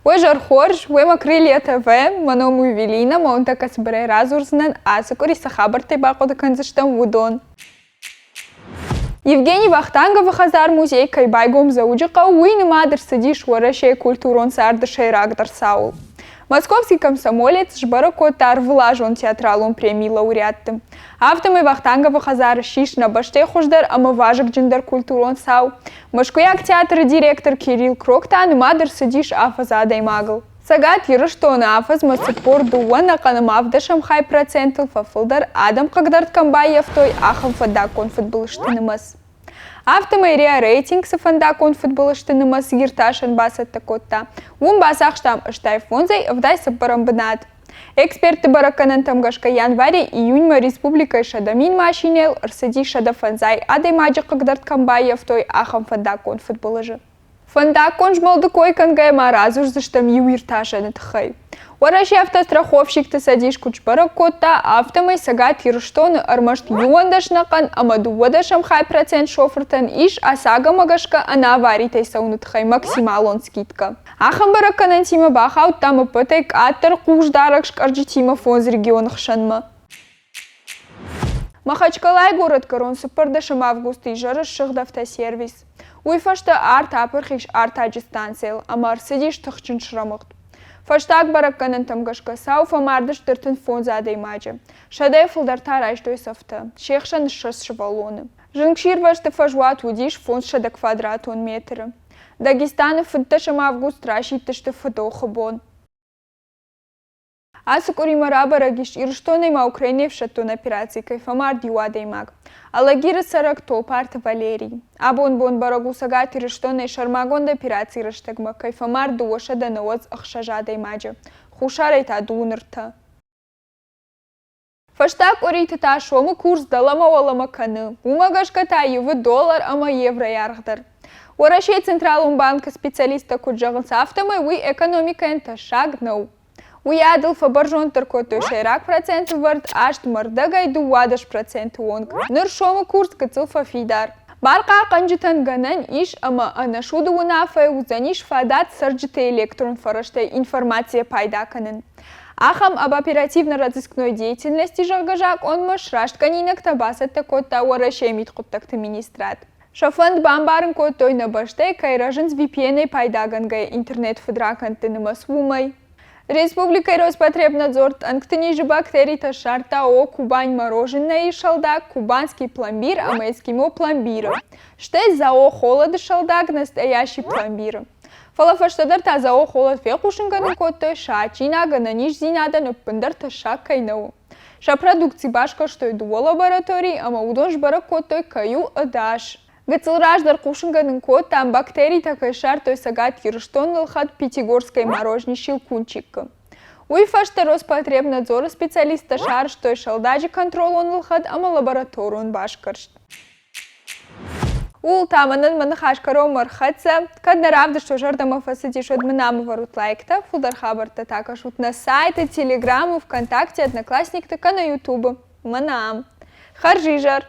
Уежар хорж, уема крылья ТВ, маному Ювелина, маунта касбре разурзнан, асакури сахабарте бақода канзаштам вудон. Евгений Вахтангов хазар музей кайбайгом зауджиқа уйны мадр садиш варашей культурон сардышей рагдар саул. Московский комсомолец жбарако тар влажон театралон премии лауреатты. Автомой Вахтангова хазар шиш на баште хуждар, ама важок джиндар культурон сау. Машкуяк театр директор Кирилл Кроктан мадр садиш афазадай магл. Сагат ерыштона афаз масыпор дуана канамавдашам хай процентыл фафылдар адам кагдарт камбаев той ахам фадакон футболыштынымыз. Автомайрия рейтинг сафандакон футболыштынымыз гирташан басат такотта. Ун басахштам ыштай фонзай вдай сапарамбанат. Эксперты бараканан тамгашка январе-июньма республика шадамин машинел рсади шада фанзай адай маджа кагдарт камбаев той ахам фадакон футболыжы. Фандакон жмалды койкангай маразуш заштам юирташан тхай. Уараши автостраховщик ты садишь кучбара кота, автомай сагат ерштоны армашт юандашнакан, амаду водашам хай процент шофертан иш, а сага магашка ана аваритай саунытхай максималон скидка. Ахам бараканан тима бахау там апатайк аттар куждаракшк арджитима фонз регионах шанма. Махачкалай город корон супардашам август и жараш шахдафтосервис. Уйфашта арт апархиш арт аджистанцел, амар сидиш тахчин шрамахт. Фаштаг бараканан тамгашка сауфа мардыш тыртын фон задай маджа. Шадай фулдартар аждой софта. Шехшан шас шавалоны. Жингшир вашты фажуат удиш фон шада квадратон метра. Дагестаны фынташам август рашиптышты фотохабон. Асукури марабарагиш ирштоной ма Украине в шатон операции кайфамар дюадей маг. Алагира сарак толпарт Валерий. Абон барагу сагат ирштоной шармагонда операции раштагма кайфамар дуоша да наоз ахшажадей маджа. Хушарайта дунырта. Фаштак орейта та шому курс далама олама каны. Умагашка та ювы доллар ама евро яргдар. Уарашей Централум банка специалиста куджаган сафтамы уи экономика энта шаг нау. Уядыл фабаржон таркото шайрак процент вард ашт мардагай дуадаш процент вонг. Ныр шома курс кацыл фафидар. Барка канжитан ганан иш ама анашуду унафай узаниш фадат сарджите электрон фараштай информация пайдаканын. Ахам об оперативно-розыскной деятельности жагажак он машрашт канинак табасат такота уарашей миткуттакты министрат. Шафанд бамбарын котой на баштай кайражын с VPN-ой пайдагангай интернет-федраканты масвумай. Республика Роспотребнадзор анктынижи бактерий ташарта о Кубань мороженое и шалдак, кубанский пломбир, а эскимо пломбира. Штей зао холода шалдак, настоящий пломбир. Фалафаштадар та зао холод фекушингану коттой ша, чинага на ниш зинада нуппандар таша кайнау. Ша продукции башка что иду в лаборатории, а маудонж бара коттой каю адаш. Гацилраждар кушинганын кот там бактерий такой шар той сагат ерштон лхат пятигорской морожни щелкунчик. Уйфашта Роспотребнадзора специалиста шар что шалдаджи контрол он лхат ама лабораторию он башкаршт. Ул таманын манахашкаро мархатса, каднаравда что жардама фасадиш одминамы варут лайкта, фулдар хабарта такашут на сайты, телеграмму, ВКонтакте, Одноклассник, така на Ютубе. Манам. Харжижар.